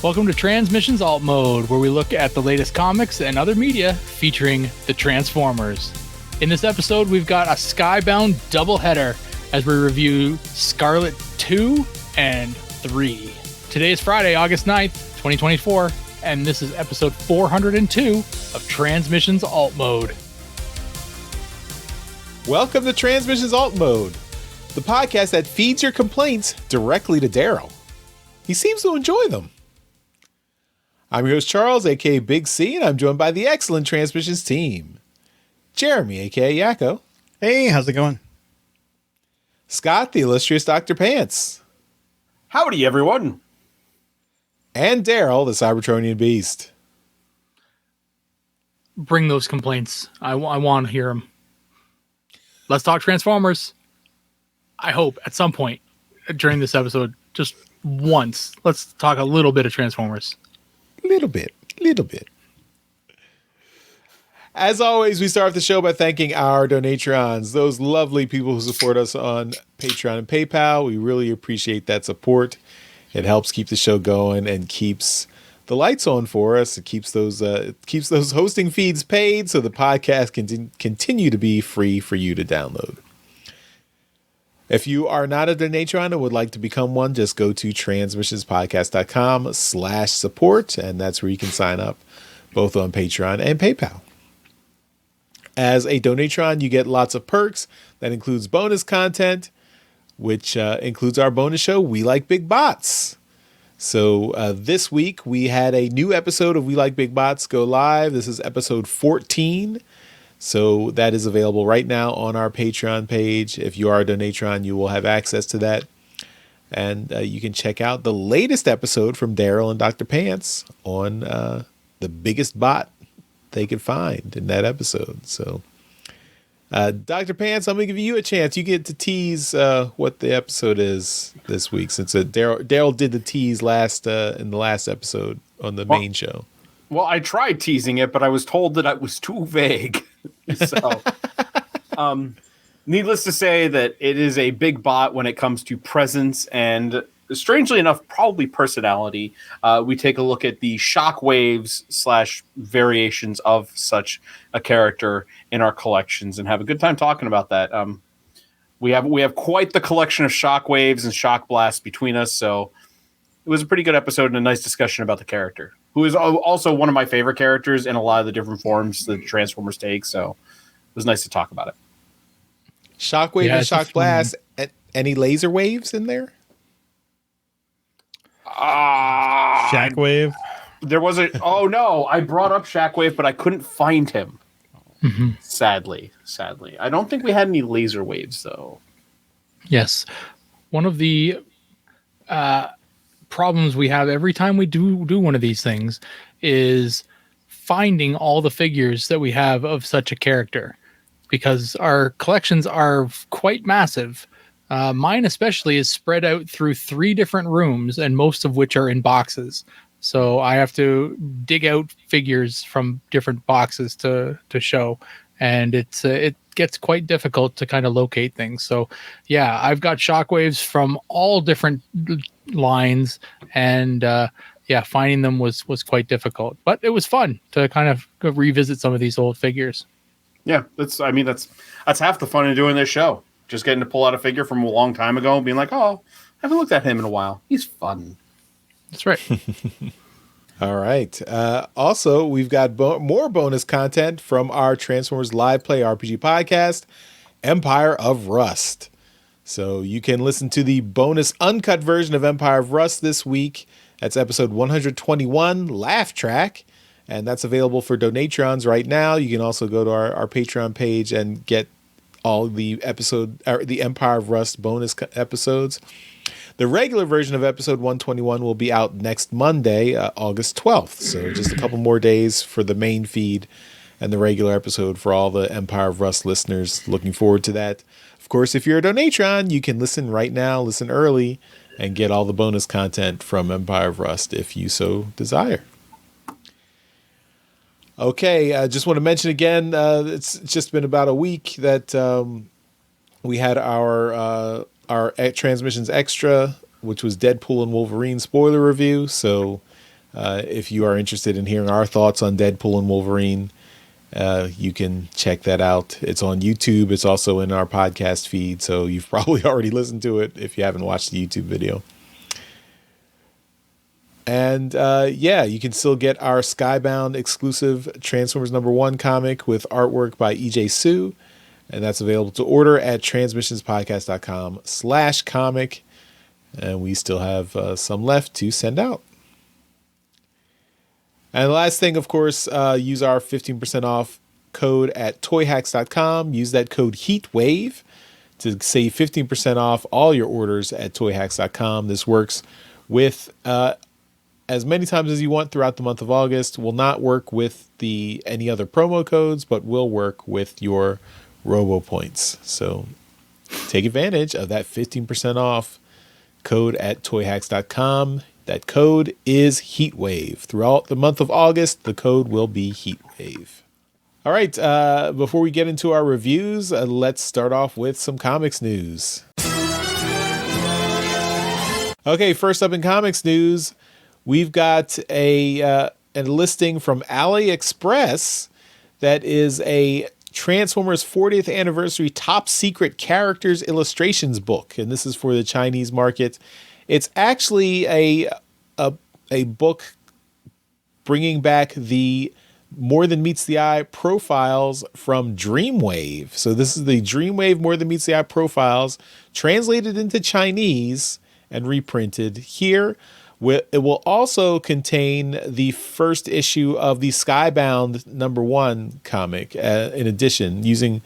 Welcome to Transmissions Alt Mode, where we look at the latest comics and other media featuring the Transformers. In this episode, we've got a Skybound doubleheader as we review Scarlett 2 and 3. Today is Friday, August 9th, 2024, and this is episode 402 of Transmissions Alt Mode. Welcome to Transmissions Alt Mode, the podcast that feeds your complaints directly to Daryl. He seems to enjoy them. I'm your host, Charles, aka Big C, and I'm joined by the excellent Transmissions team. Jeremy, aka Yakko. Hey, how's it going? Scott, the illustrious Dr. Pants. Howdy, everyone. And Daryl, the Cybertronian Beast. Bring those complaints. I want to hear them. Let's talk Transformers. I hope at some point during this episode, just once, let's talk a little bit of Transformers. Little bit. As always, we start off the show by thanking our donatrons, those lovely people who support us on Patreon and PayPal. We really appreciate that support. It helps keep the show going and keeps the lights on for us. It keeps those hosting feeds paid so the podcast can continue to be free for you to download. If you are not a donatron and would like to become one, just go to transmissionspodcast.com/support, and that's where you can sign up both on Patreon and PayPal. As a donatron, you get lots of perks. That includes bonus content, which includes our bonus show, We Like Big Bots. So this week, we had a new episode of We Like Big Bots go live. This is episode 14. So that is available right now on our Patreon page. If you are a donatron, you will have access to that. And you can check out the latest episode from Daryl and Dr. Pants on the biggest bot they could find in that episode. So, Dr. Pants, I'm going to give you a chance. You get to tease what the episode is this week, since Daryl did the tease in the last episode on the main show. Well, I tried teasing it, but I was told that it was too vague. So, needless to say that it is a big bot when it comes to presence and, strangely enough, probably personality. We take a look at the shockwaves / variations of such a character in our collections and have a good time talking about that. We have quite the collection of shockwaves and shock blasts between us, so it was a pretty good episode and a nice discussion about the character, who is also one of my favorite characters in a lot of the different forms that Transformers take, so it was nice to talk about it. Shockwave and shock blast. Any laser waves in there? Shockwave. There was oh no, I brought up Shockwave, but I couldn't find him. Mm-hmm. Sadly. I don't think we had any laser waves, though. Yes. One of the problems we have every time we do one of these things is finding all the figures that we have of such a character, because our collections are quite massive. Mine especially is spread out through 3 different rooms, and most of which are in boxes. So I have to dig out figures from different boxes to show, and it gets quite difficult to kind of locate things. So yeah, I've got shockwaves from all different lines, and finding them was quite difficult, but it was fun to kind of revisit some of these old figures. Yeah, that's half the fun of doing this show. Just getting to pull out a figure from a long time ago and being like, oh, I haven't looked at him in a while. He's fun. That's right. All right. Also, we've got more bonus content from our Transformers Live Play RPG podcast, Empire of Rust. So you can listen to the bonus uncut version of Empire of Rust this week. That's episode 121, Laugh Track. And that's available for donatrons right now. You can also go to our Patreon page and get all the Empire of Rust bonus episodes. The regular version of episode 121 will be out next Monday, August 12th. So just a couple more days for the main feed and the regular episode for all the Empire of Rust listeners. Looking forward to that. Of course, if you're a donatron, you can listen right now, listen early, and get all the bonus content from Empire of Rust if you so desire. Okay, I just want to mention again, it's just been about a week that we had our Transmissions Extra, which was Deadpool and Wolverine spoiler review. So If you are interested in hearing our thoughts on Deadpool and Wolverine, you can check that out. It's on YouTube. It's also in our podcast feed, so you've probably already listened to it if you haven't watched the YouTube video. And you can still get our Skybound exclusive Transformers #1 comic with artwork by EJ Sue, and that's available to order at transmissionspodcast.com/comic. And we still have some left to send out. And the last thing, of course, use our 15% off code at toyhacks.com. Use that code HEATWAVE to save 15% off all your orders at toyhacks.com. This works with as many times as you want throughout the month of August. Will not work with any other promo codes, but will work with your Robo points. So take advantage of that 15% off code at toyhacks.com. That code is Heatwave. Throughout the month of August, the code will be Heatwave. All right, before we get into our reviews, let's start off with some comics news. Okay, first up in comics news, we've got a listing from AliExpress that is a Transformers 40th Anniversary Top Secret Characters Illustrations book, and this is for the Chinese market. It's actually a book bringing back the More Than Meets the Eye profiles from Dreamwave. So this is the Dreamwave More Than Meets the Eye profiles translated into Chinese and reprinted here. It will also contain the first issue of the Skybound #1 comic in addition, using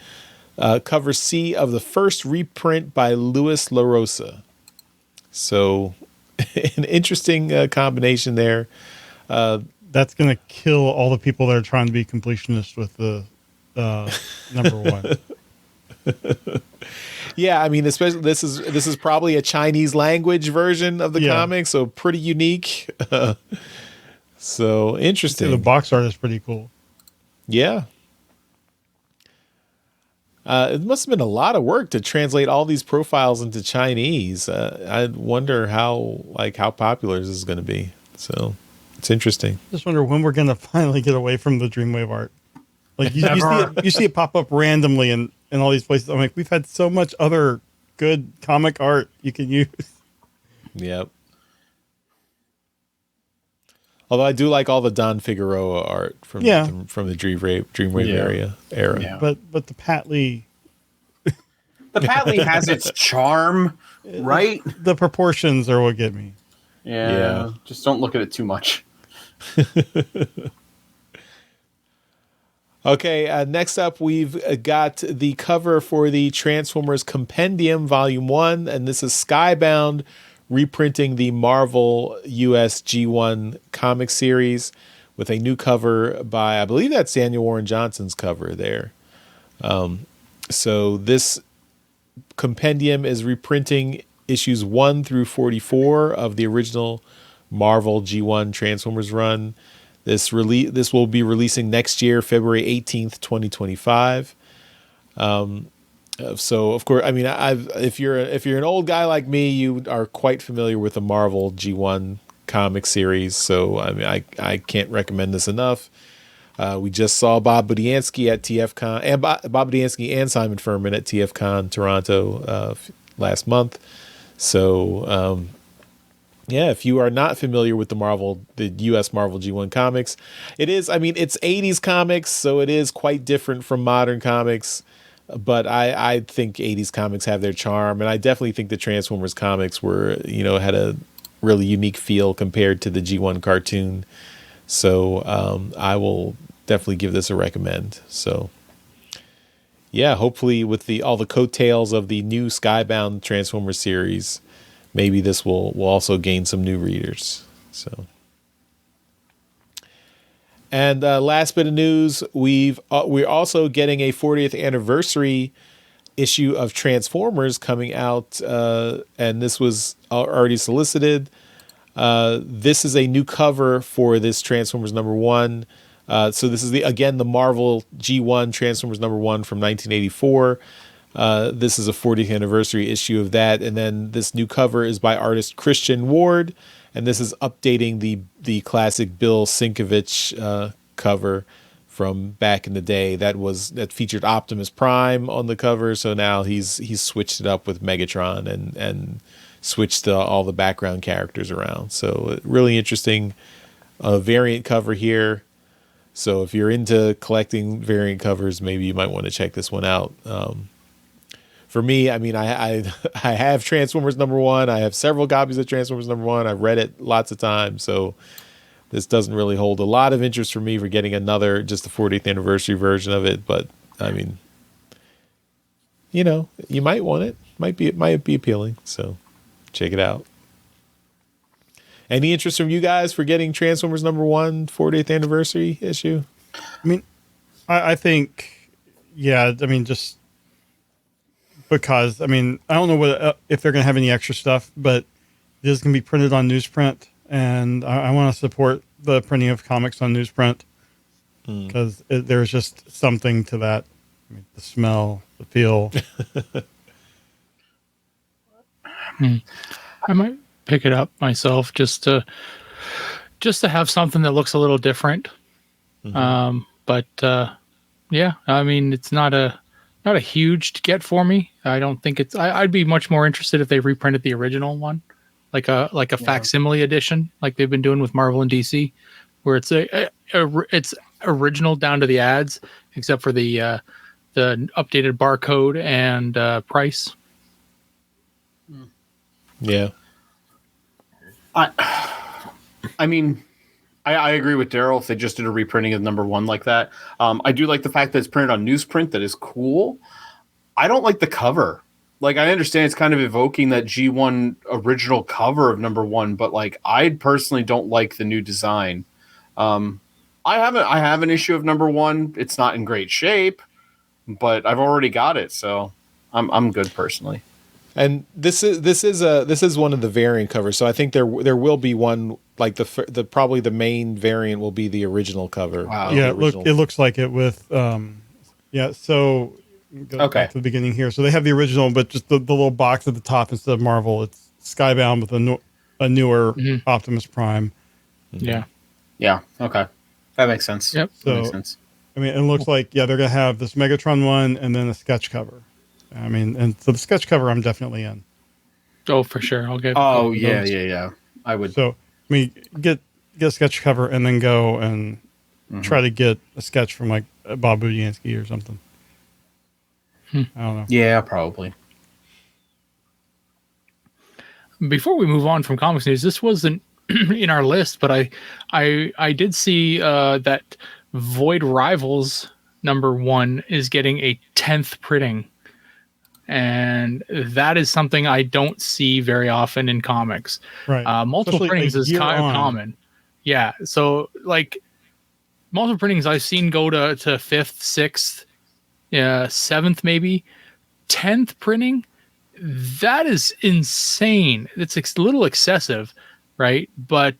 cover C of the first reprint by Louis LaRosa. So an interesting combination there. That's going to kill all the people that are trying to be completionists with the #1. Yeah, I mean, especially this is probably a Chinese language version of the comic, so pretty unique. So interesting. The box art is pretty cool. Yeah. It must have been a lot of work to translate all these profiles into Chinese. I wonder how popular this is going to be. So it's interesting. Just wonder when we're going to finally get away from the Dreamwave art. Like you see it pop up randomly in all these places. I'm like, we've had so much other good comic art you can use. Yep. Although I do like all the Don Figueroa art from the Dreamwave era. Yeah. But the Pat Lee. The Pat Lee has its charm, right? The proportions are what get me. Yeah. Just don't look at it too much. Okay, next up, we've got the cover for the Transformers Compendium Volume 1, and this is Skybound reprinting the Marvel US G1 comic series with a new cover by, I believe that's Daniel Warren Johnson's cover there. So this compendium is reprinting issues 1 through 44 of the original Marvel G1 Transformers run. This will be releasing next year, February 18th, 2025. So of course, I mean, if you're an old guy like me, you are quite familiar with the Marvel G1 comic series. So I mean, I can't recommend this enough. We just saw Bob Budiansky at TFCon, and Bob Budiansky and Simon Furman at TFCon Toronto last month. So if you are not familiar with the US Marvel G1 comics, it's 80s comics, so it is quite different from modern comics. But I think 80s comics have their charm, and I definitely think the Transformers comics had a really unique feel compared to the G1 cartoon. So I will definitely give this a recommend. So yeah, hopefully with all the coattails of the new Skybound Transformers series, maybe this will also gain some new readers. So. And last bit of news, we're also getting a 40th anniversary issue of Transformers coming out, and this was already solicited. This is a new cover for this Transformers #1. So this is the Marvel G1 Transformers #1 from 1984. This is a 40th anniversary issue of that. And then this new cover is by artist Christian Ward. And this is updating the classic Bill Sienkiewicz cover from back in the day. That featured Optimus Prime on the cover. So now he's switched it up with Megatron and switched all the background characters around. So really interesting variant cover here. So if you're into collecting variant covers, maybe you might want to check this one out. For me, I mean, I have Transformers #1. I have several copies of Transformers #1. I've read it lots of times. So this doesn't really hold a lot of interest for me for getting just the 40th anniversary version of it. But I mean, you know, you might want it. It might be appealing. So check it out. Any interest from you guys for getting Transformers #1 40th anniversary issue? I mean, I think, yeah. I mean, just because I mean, I don't know if they're going to have any extra stuff, but it is going to be printed on newsprint, and I want to support the printing of comics on newsprint because there's just something to that. I mean, the smell, the feel. I might pick it up myself just to have something that looks a little different. But yeah, I mean, it's not a huge get for me. I don't think it's. I'd be much more interested if they reprinted the original one, like a facsimile edition, like they've been doing with Marvel and DC, where it's it's original down to the ads, except for the updated barcode and price. Yeah. I mean, I agree with Daryl if they just did a reprinting of #1 like that. I do like the fact that it's printed on newsprint. That is cool. I don't like the cover. Like, I understand it's kind of evoking that G1 original cover of #1, but like, I personally don't like the new design. I have an issue of #1. It's not in great shape, but I've already got it, so I'm good personally. And this is one of the variant covers, so I think there will be one like the probably the main variant will be the original cover. Wow. Yeah, it looks like it with yeah. So go back to the beginning here. So they have the original, but just the little box at the top instead of Marvel, it's Skybound with a newer Optimus Prime. Yeah. Yeah. Okay, that makes sense. Yep. So that makes sense. I mean, it looks like they're gonna have this Megatron one and then a sketch cover. I mean, and so the sketch cover I'm definitely in. Oh, for sure. I'll get. Oh yeah. I would. So I mean, get a sketch cover and then go and try to get a sketch from like Bob Budiansky or something. I don't know. Yeah, probably. Before we move on from comics news, this wasn't in our list, but I did see that Void Rivals #1 is getting a 10th printing. And that is something I don't see very often in comics. Right. Multiple Especially printings is kind of common. Yeah. So like multiple printings I've seen go to 5th, 6th, 7th, maybe 10th printing. That is insane. It's a little excessive, right? But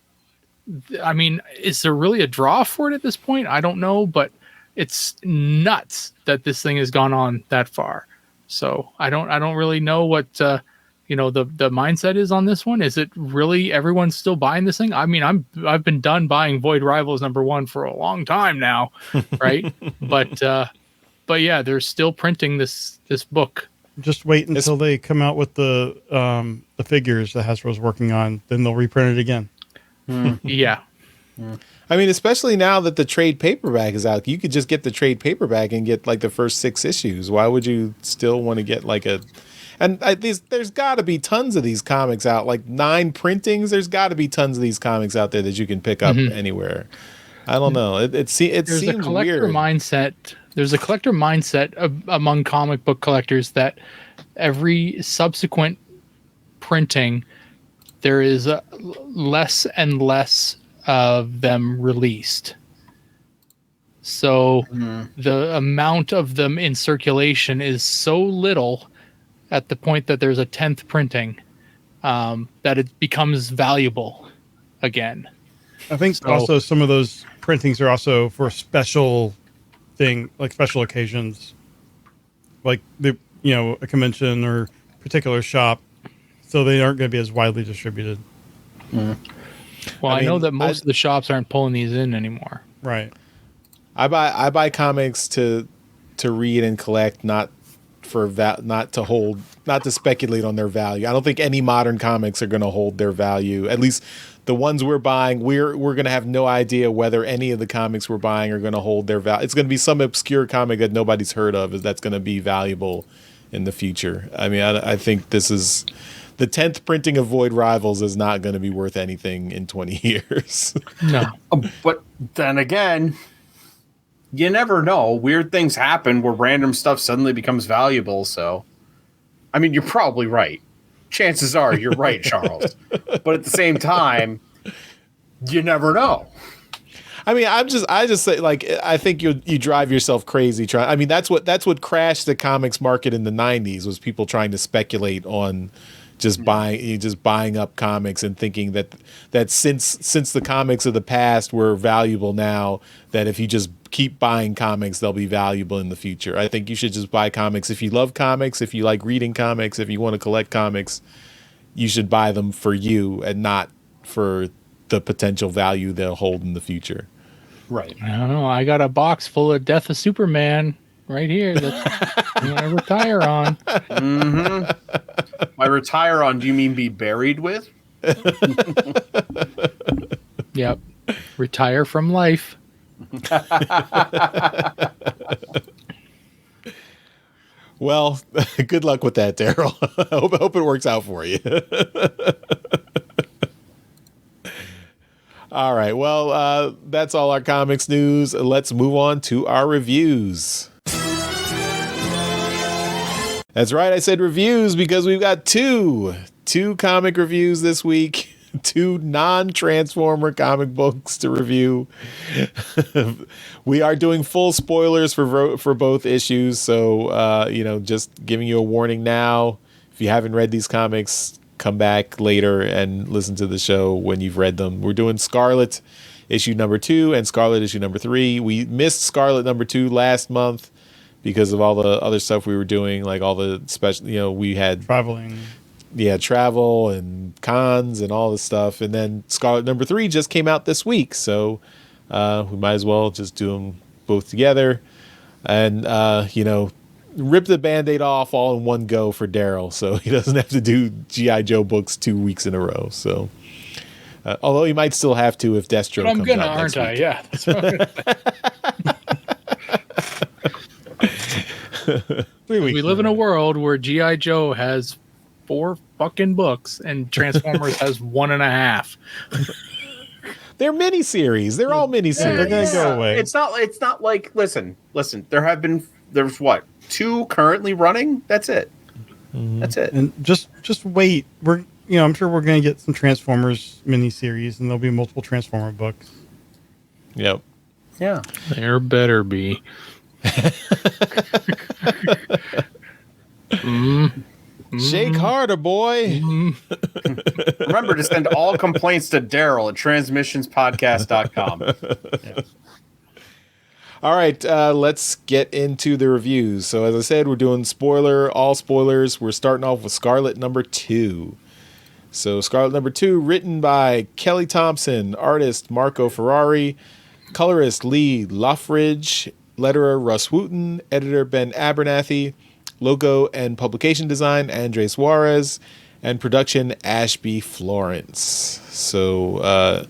I mean, is there really a draw for it at this point? I don't know, but it's nuts that this thing has gone on that far. So I don't really know what the mindset is on this one. Is it really everyone's still buying this thing? I mean, I've been done buying Void Rivals #1 for a long time now, right? but yeah, they're still printing this book. Just wait until they come out with the figures that Hasbro's working on, then they'll reprint it again. Yeah. I mean, especially now that the trade paperback is out, you could just get the trade paperback and get like the first 6 issues. Why would you still want to get like a? And there's got to be tons of these comics out, like 9 printings. There's got to be tons of these comics out there that you can pick up anywhere. I don't know. It seems a collector weird. mindset. There's a collector mindset among comic book collectors that every subsequent printing, there is less and less of them released. So the amount of them in circulation is so little at the point that there's a 10th printing that it becomes valuable again. I think also some of those printings are also for special occasions. Like a convention or particular shop, so they aren't going to be as widely distributed. Well, I know that most of the shops aren't pulling these in anymore. Right. I buy comics to read and collect, not to speculate on their value. I don't think any modern comics are going to hold their value. At least the ones we're buying, we're going to have no idea whether any of the comics we're buying are going to hold their value. It's going to be some obscure comic that nobody's heard of that's going to be valuable in the future. I mean, I think this is the 10th printing of Void Rivals is not going to be worth anything in 20 years. No. But then again, you never know. Weird things happen where random stuff suddenly becomes valuable. So, I mean, you're probably right. Chances are you're right, Charles. But at the same time, you never know. I mean, I just say, like, I think you drive yourself crazy trying. I mean, that's what crashed the comics market in the 90s was people trying to speculate on just buying up comics and thinking that since the comics of the past were valuable now, that if you just keep buying comics, they'll be valuable in the future. I think you should just buy comics if you love comics, if you like reading comics, if you want to collect comics, you should buy them for you and not for the potential value they'll hold in the future. Right. I don't know. I got a box full of Death of Superman right here that I'm going to retire on. Mm-hmm. By retire on, do you mean be buried with? Yep. Retire from life. Well, good luck with that, Daryl. I hope it works out for you. All right. Well, that's all our comics news. Let's move on to our reviews. That's right. I said reviews because we've got two comic reviews this week. 2 non-Transformer comic books to review. We are doing full spoilers for both issues, so just giving you a warning now. If you haven't read these comics, come back later and listen to the show when you've read them. We're doing Scarlett issue number 2 and Scarlett issue number 3. We missed Scarlett number 2 last month because of all the other stuff we were doing, like all the special. We had Traveling. Yeah, travel and cons and all this stuff. And then Scarlett number 3 just came out this week. So we might as well just do them both together and, rip the Band-Aid off all in one go for Daryl. So he doesn't have to do G.I. Joe books 2 weeks in a row. So although he might still have to if Destro But I'm comes gonna, out next aren't I? week. Yeah. That's what I'm gonna 3 weeks. We live in a world where G.I. Joe has 4 fucking books and Transformers has 1.5. They're miniseries. They're all miniseries. They're gonna go away. It's not like listen. There's what, 2 currently running? That's it. Mm-hmm. That's it. And just wait. I'm sure we're going to get some Transformers miniseries, and there'll be multiple Transformer books. Yep. Yeah. There better be. Shake harder, boy. Remember to send all complaints to Daryl at transmissionspodcast.com. Yeah. All right, let's get into the reviews. So as I said, we're doing all spoilers. We're starting off with Scarlett number 2. So Scarlett number 2, written by Kelly Thompson, artist Marco Ferrari, colorist Lee Loffridge, letterer Russ Wooten, editor Ben Abernathy, logo and publication design Andre Suarez, and production Ashby Florence. So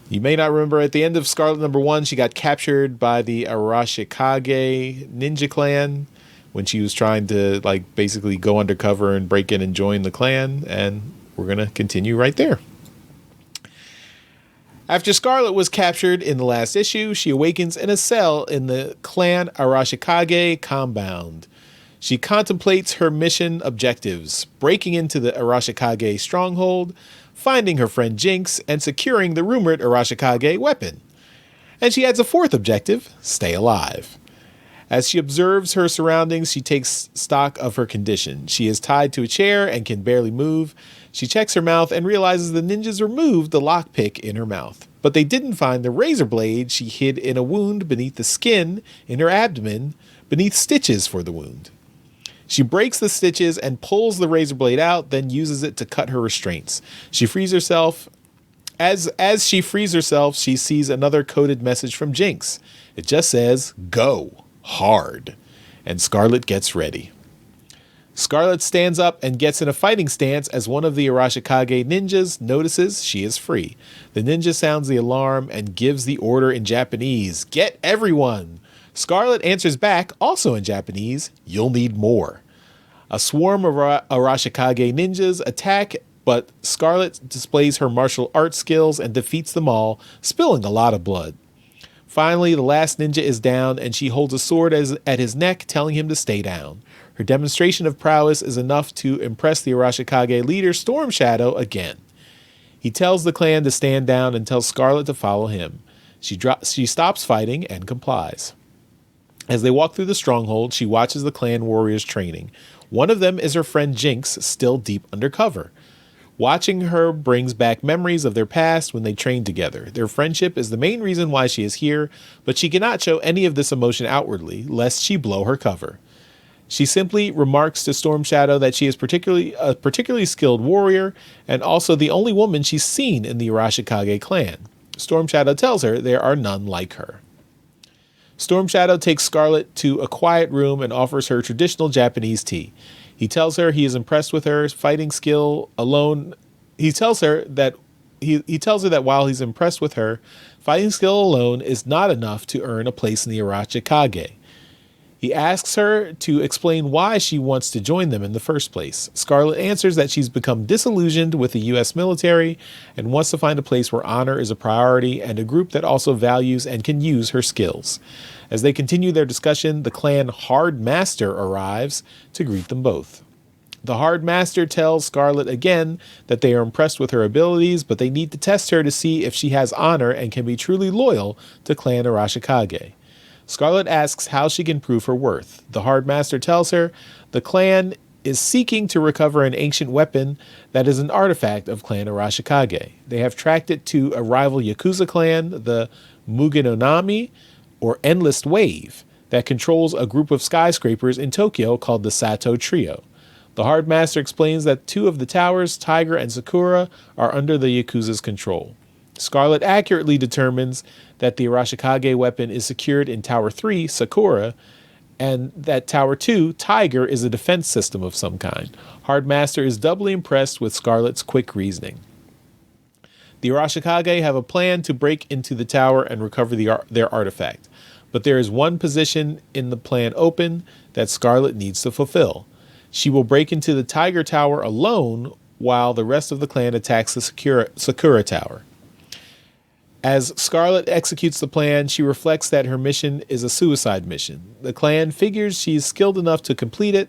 you may not remember, at the end of Scarlett number 1, she got captured by the Arashikage ninja clan when she was trying to basically go undercover and break in and join the clan, and we're going to continue right there. After Scarlett was captured in the last issue, she awakens in a cell in the clan Arashikage compound. She contemplates her mission objectives, breaking into the Arashikage stronghold, finding her friend Jinx, and securing the rumored Arashikage weapon. And she adds a 4th objective, stay alive. As she observes her surroundings, she takes stock of her condition. She is tied to a chair and can barely move. She checks her mouth and realizes the ninjas removed the lockpick in her mouth. But they didn't find the razor blade she hid in a wound beneath the skin in her abdomen, beneath stitches for the wound. She breaks the stitches and pulls the razor blade out, then uses it to cut her restraints. She frees herself. As she frees herself, she sees another coded message from Jinx. It just says, "Go hard." And Scarlett gets ready. Scarlett stands up and gets in a fighting stance as one of the Arashikage ninjas notices she is free. The ninja sounds the alarm and gives the order in Japanese, "Get everyone!" Scarlett answers back, also in Japanese, "You'll need more." A swarm of Arashikage ninjas attack, but Scarlett displays her martial arts skills and defeats them all, spilling a lot of blood. Finally, the last ninja is down, and she holds a sword at his neck, telling him to stay down. Her demonstration of prowess is enough to impress the Arashikage leader, Storm Shadow, again. He tells the clan to stand down and tells Scarlett to follow him. She stops fighting and complies. As they walk through the stronghold, she watches the clan warriors training. One of them is her friend Jinx, still deep undercover. Watching her brings back memories of their past when they trained together. Their friendship is the main reason why she is here, but she cannot show any of this emotion outwardly, lest she blow her cover. She simply remarks to Storm Shadow that she is a particularly skilled warrior, and also the only woman she's seen in the Arashikage clan. Storm Shadow tells her there are none like her. Storm Shadow takes Scarlett to a quiet room and offers her traditional Japanese tea. He tells her he is impressed with her fighting skill alone. He tells her that while he's impressed with her, fighting skill alone is not enough to earn a place in the Arashikage. He asks her to explain why she wants to join them in the first place. Scarlett answers that she's become disillusioned with the U.S. military and wants to find a place where honor is a priority and a group that also values and can use her skills. As they continue their discussion, the clan Hard Master arrives to greet them both. The Hard Master tells Scarlett again that they are impressed with her abilities, but they need to test her to see if she has honor and can be truly loyal to Clan Arashikage. Scarlett asks how she can prove her worth. The Hard Master tells her the clan is seeking to recover an ancient weapon that is an artifact of Clan Arashikage. They have tracked it to a rival Yakuza clan, the Mugenonami, or Endless Wave, that controls a group of skyscrapers in Tokyo called the Sato Trio. The Hard Master explains that two of the towers, Tiger and Sakura, are under the Yakuza's control. Scarlett accurately determines that the Arashikage weapon is secured in Tower 3, Sakura, and that Tower 2, Tiger, is a defense system of some kind. Hard Master is doubly impressed with Scarlett's quick reasoning. The Arashikage have a plan to break into the tower and recover their artifact, but there is one position in the plan open that Scarlett needs to fulfill. She will break into the Tiger Tower alone while the rest of the clan attacks the Sakura Tower. As Scarlett executes the plan, she reflects that her mission is a suicide mission. The clan figures she's skilled enough to complete it,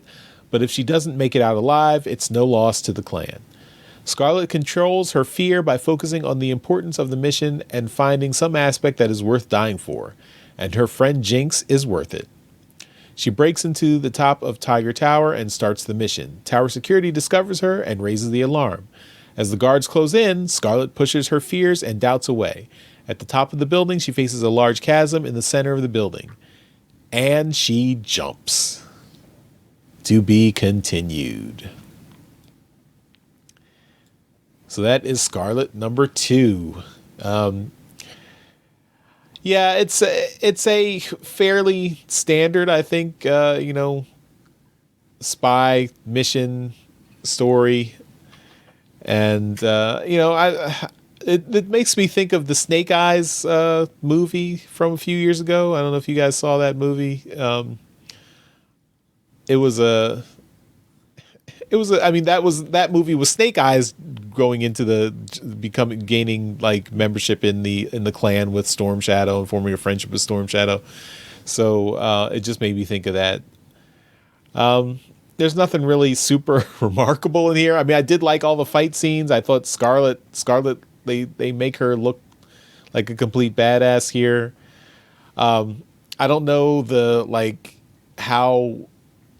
but if she doesn't make it out alive, it's no loss to the clan. Scarlett controls her fear by focusing on the importance of the mission and finding some aspect that is worth dying for, and her friend Jinx is worth it. She breaks into the top of Tiger Tower and starts the mission. Tower security discovers her and raises the alarm. As the guards close in, Scarlett pushes her fears and doubts away. At the top of the building, she faces a large chasm in the center of the building. And she jumps. To be continued. So that is Scarlett number 2. Yeah, it's a fairly standard, I think, spy mission story. And, it makes me think of the Snake Eyes movie from a few years ago. I don't know if you guys saw that movie. That movie was Snake Eyes going into gaining like membership in the clan with Storm Shadow and forming a friendship with Storm Shadow. So it just made me think of that. There's nothing really super remarkable in here. I mean, I did like all the fight scenes. I thought Scarlett, they make her look like a complete badass here. I don't know how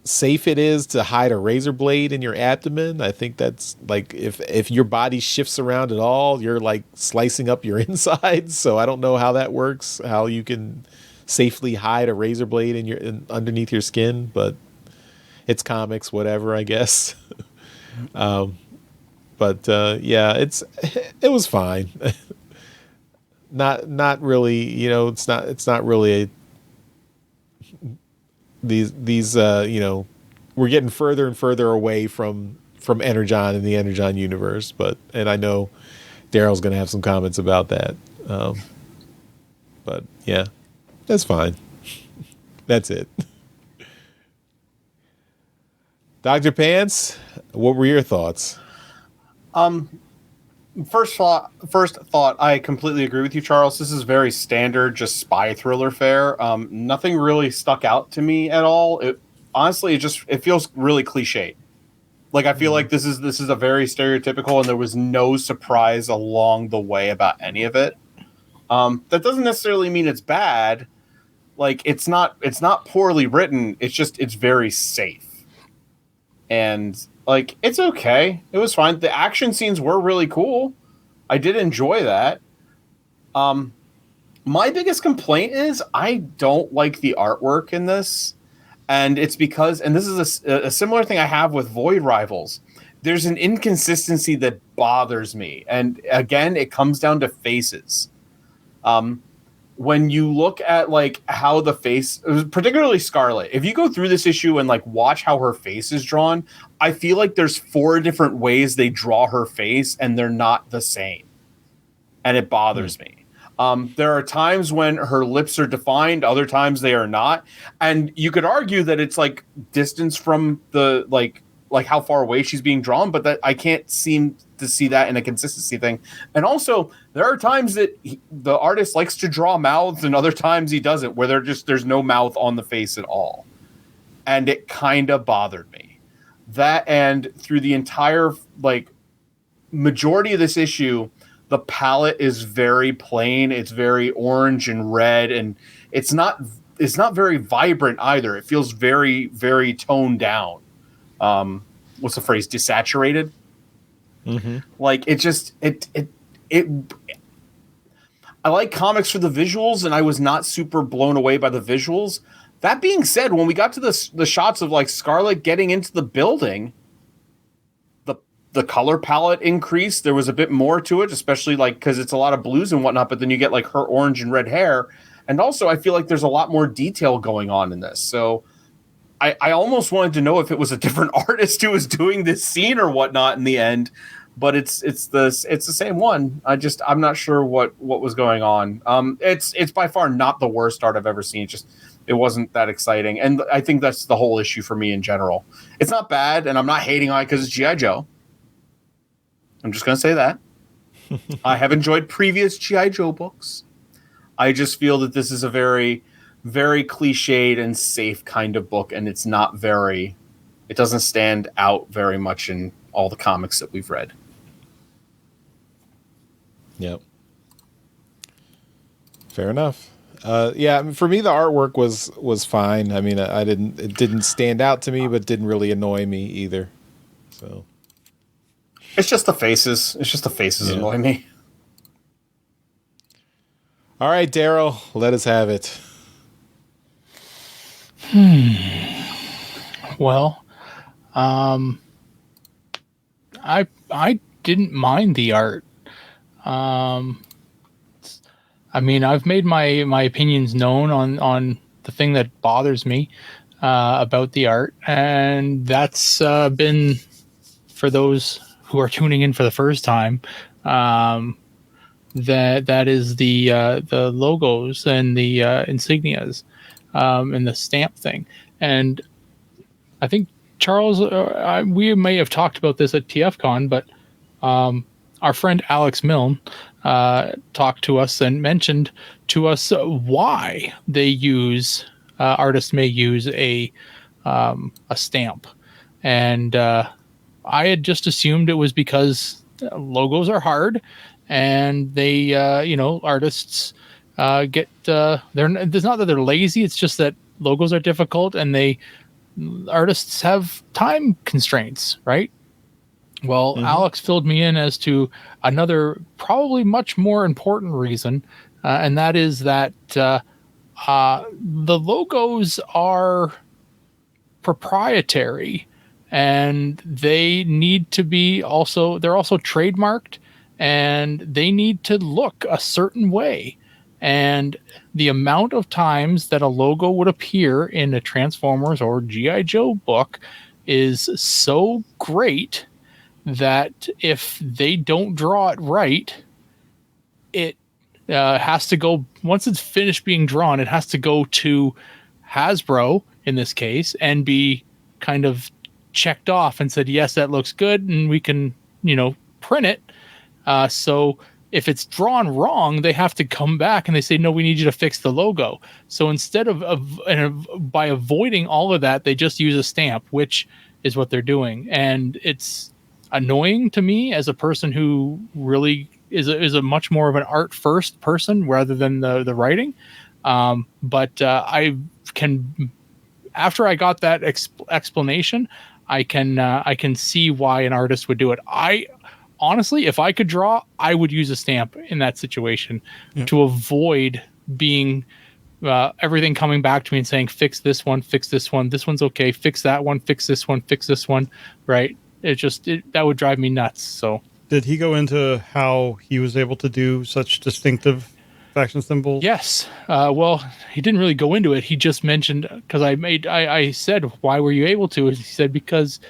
safe it is to hide a razor blade in your abdomen. I think that's like if your body shifts around at all, you're like slicing up your insides. So I don't know how that works, how you can safely hide a razor blade underneath your skin, but it's comics, whatever, I guess. But yeah, it was fine. Not really, it's not really these we're getting further and further away from Energon and the Energon universe, and I know Daryl's going to have some comments about that. But yeah, that's fine. That's it. Dr. Pants, what were your thoughts? First thought, I completely agree with you, Charles. This is very standard, just spy thriller fare. Nothing really stuck out to me at all. Honestly, it feels really cliched. Like, I feel like this is a very stereotypical, and there was no surprise along the way about any of it. That doesn't necessarily mean it's bad. Like, it's not poorly written. It's very safe. And like, it's okay. It was fine. The action scenes were really cool. I did enjoy that. My biggest complaint is I don't like the artwork in this. And it's because, and this is a similar thing I have with Void Rivals. There's an inconsistency that bothers me. And again, it comes down to faces. When you look at like how the face, particularly Scarlett, if you go through this issue and like watch how her face is drawn, I feel like there's 4 different ways they draw her face and they're not the same. And it bothers me. There are times when her lips are defined, other times they are not. And you could argue that it's like distance from the like how far away she's being drawn, but that I can't seem to see that in a consistency thing. And also, there are times that the artist likes to draw mouths, and other times he doesn't, where there's no mouth on the face at all, and it kind of bothered me. That, and through the entire like majority of this issue, the palette is very plain. It's very orange and red, and it's not very vibrant either. It feels very, very toned down. What's the phrase? Desaturated. Mm-hmm. Like I like comics for the visuals, and I was not super blown away by the visuals. That being said, when we got to the shots of like Scarlett getting into the building, the color palette increased. There was a bit more to it, especially like because it's a lot of blues and whatnot. But then you get like her orange and red hair, and also I feel like there's a lot more detail going on in this. So I almost wanted to know if it was a different artist who was doing this scene or whatnot in the end, but it's the same one. I'm not sure what was going on. It's by far not the worst art I've ever seen. It wasn't that exciting, and I think that's the whole issue for me in general. It's not bad, and I'm not hating on it because it's G.I. Joe. I'm just gonna say that. I have enjoyed previous G.I. Joe books. I just feel that this is a very, very cliched and safe kind of book, and it doesn't stand out very much in all the comics that we've read. Yep. Fair enough. Yeah, I mean, for me the artwork was fine. I mean, it didn't stand out to me, but didn't really annoy me either. So it's just the faces. Yeah. Annoy me. All right, Daryl, let us have it. Well, I didn't mind the art. I mean, I've made my opinions known on the thing that bothers me about the art, and that's been, for those who are tuning in for the first time, that is the logos and the insignias. And the stamp thing. And I think, Charles, we may have talked about this at TFCon, but our friend Alex Milne talked to us and mentioned to us why artists may use a stamp. And I had just assumed it was because logos are hard, and they, artists it's not that they're lazy, it's just that logos are difficult, and artists have time constraints, right? Well, Alex filled me in as to another probably much more important reason, and that is that the logos are proprietary, and they need to be also, they're also trademarked, and they need to look a certain way. And the amount of times that a logo would appear in a Transformers or G.I. Joe book is so great that if they don't draw it right, it has to go, once it's finished being drawn, it has to go to Hasbro in this case and be kind of checked off and said, yes, that looks good, and we can, print it. So if it's drawn wrong, they have to come back and they say, no, we need you to fix the logo. So instead by avoiding all of that, they just use a stamp, which is what they're doing. And it's annoying to me as a person who really is a much more of an art first person rather than the writing. But I can, after I got that explanation, I can see why an artist would do it. Honestly, if I could draw, I would use a stamp in that situation to avoid being everything coming back to me and saying, fix this one, this one's okay, fix that one, fix this one, right? That would drive me nuts. So did he go into how he was able to do such distinctive faction symbols? Yes. Well, he didn't really go into it. He just mentioned, because I said, why were you able to? He said, because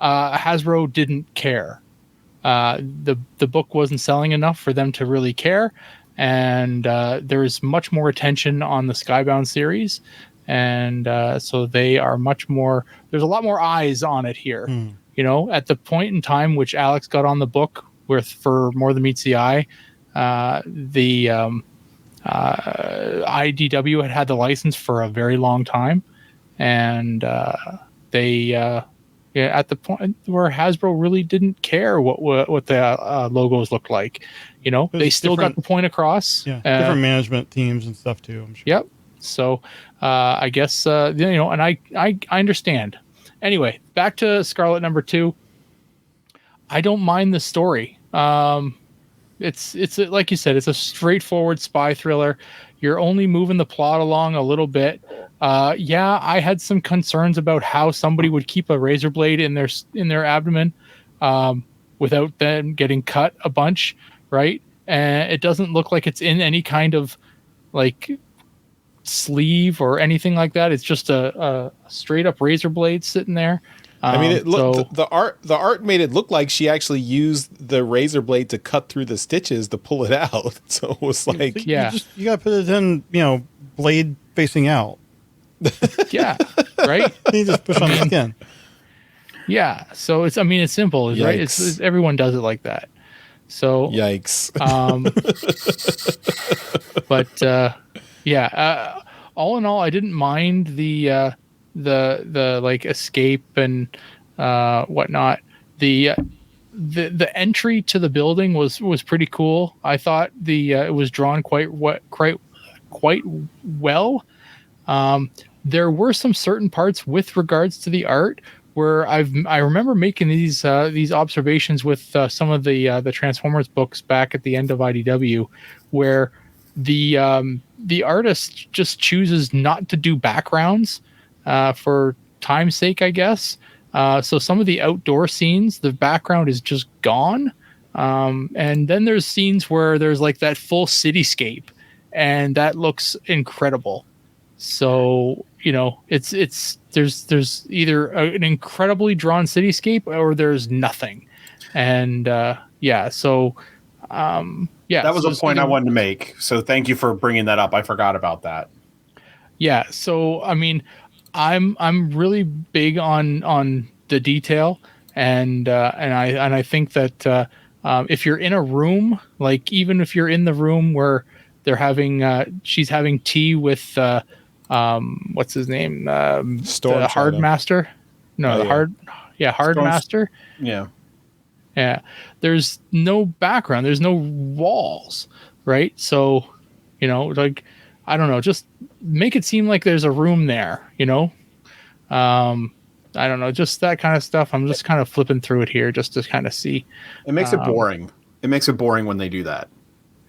Hasbro didn't care. The book wasn't selling enough for them to really care. And there's much more attention on the Skybound series. And so they are much more, there's a lot more eyes on it here. At the point in time which Alex got on the book for More Than Meets the Eye, the IDW had the license for a very long time, and they at the point where Hasbro really didn't care what the logos looked like. They still got the point across. Different management teams and stuff too, I'm sure. Yep. So I guess and I understand. Anyway, back to Scarlett #2. I don't mind the story. It's like you said, it's a straightforward spy thriller. You're only moving the plot along a little bit. I had some concerns about how somebody would keep a razor blade in their abdomen without them getting cut a bunch, right? And it doesn't look like it's in any kind of like sleeve or anything like that. It's just a straight up razor blade sitting there. It looked, the art made it look like she actually used the razor blade to cut through the stitches to pull it out. So it was like, you gotta put it in, blade facing out. Yeah, right. You just push on the skin. Yeah, so it's simple, Yikes. right? It's everyone does it like that. So yikes. But all in all, I didn't mind the like escape and whatnot. The entry to the building was pretty cool. I thought it was drawn quite well. There were some certain parts with regards to the art where I remember making these observations with some of the Transformers books back at the end of IDW, where the artist just chooses not to do backgrounds for time's sake, I guess. So some of the outdoor scenes, the background is just gone. And then there's scenes where there's like that full cityscape, and that looks incredible. So, there's either an incredibly drawn cityscape or there's nothing. And that was a point I wanted to make. So thank you for bringing that up. I forgot about that. Yeah. So, I'm really big on the detail, and I think that if you're in a room, like even if you're in the room where they're having she's having tea with what's his name, the Hard Master, Hard Master, yeah. There's no background, there's no walls, right? So like, I don't know, just make it seem like there's a room there, I don't know, just that kind of stuff. I'm just kind of flipping through it here just to kind of see. It makes it boring. It makes it boring when they do that.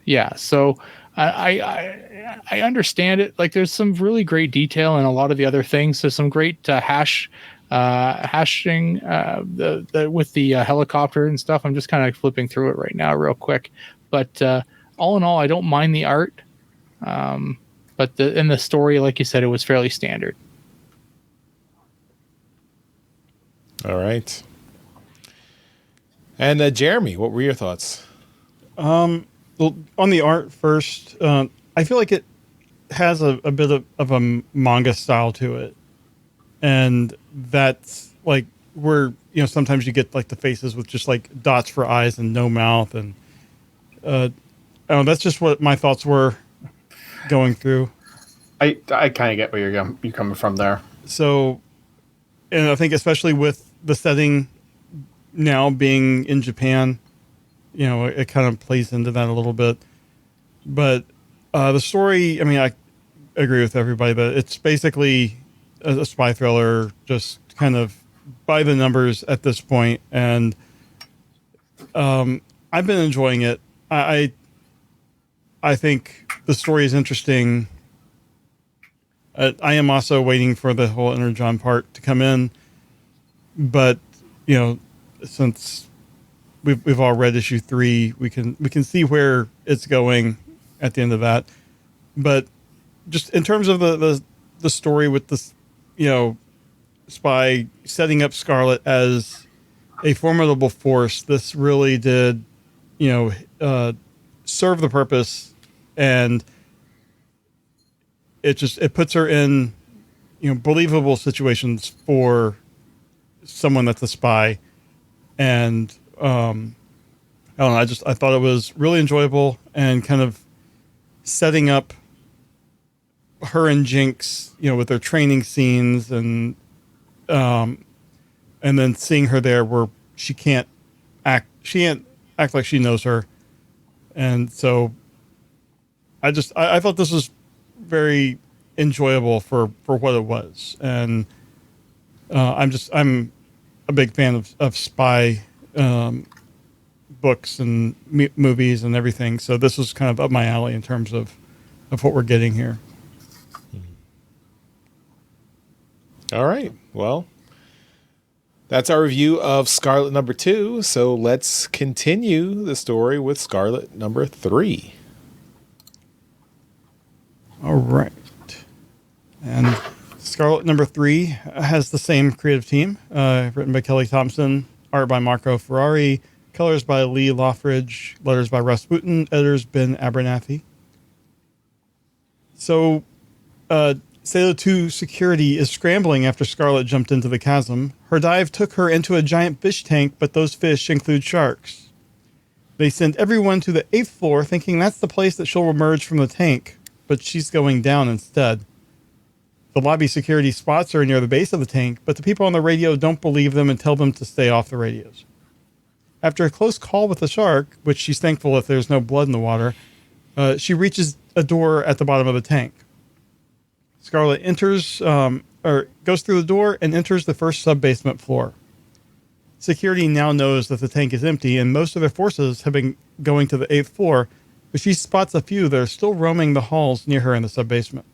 Yeah. So I understand it. Like, there's some really great detail in a lot of the other things. There's some great hash hashing the with the helicopter and stuff. I'm just kind of flipping through it right now real quick, but all in all, I don't mind the art. But in the story, like you said, it was fairly standard. All right. And Jeremy, what were your thoughts? Well, on the art first, I feel like it has a bit of a manga style to it. And that's like where, sometimes you get like the faces with just like dots for eyes and no mouth. And that's just what my thoughts were going through. I kind of get where you're coming from there. So, and I think especially with the setting now being in Japan, it kind of plays into that a little bit. But the story, I mean, I agree with everybody that it's basically a spy thriller, just kind of by the numbers at this point. And I've been enjoying it. I think the story is interesting. I am also waiting for the whole Energon part to come in, but since we've all read issue 3, we can see where it's going at the end of that. But just in terms of the story with this, spy setting up Scarlett as a formidable force, this really did, serve the purpose, and it puts her in, believable situations for someone that's a spy. And I don't know, I thought it was really enjoyable and kind of setting up her and Jinx, with their training scenes, and then seeing her there where she can't act like she knows her. And so I thought this was very enjoyable for what it was. And I'm a big fan of spy books and movies and everything. So this was kind of up my alley in terms of what we're getting here. All right. Well, that's our review of Scarlett number 2. So let's continue the story with Scarlett number 3. All right. And Scarlett number 3 has the same creative team, written by Kelly Thompson, art by Marco Ferrari, colors by Lee Loffridge, letters by Russ Wooten, editors Ben Abernathy. So, Sailor 2 security is scrambling after Scarlett jumped into the chasm. Her dive took her into a giant fish tank, but those fish include sharks. They send everyone to the 8th floor, thinking that's the place that she'll emerge from the tank, but she's going down instead. The lobby security spots her near the base of the tank, but the people on the radio don't believe them and tell them to stay off the radios. After a close call with the shark, which she's thankful if there's no blood in the water, she reaches a door at the bottom of the tank. Scarlett goes through the door and enters the first sub-basement floor. Security now knows that the tank is empty, and most of their forces have been going to the 8th floor, but she spots a few that are still roaming the halls near her in the sub-basement.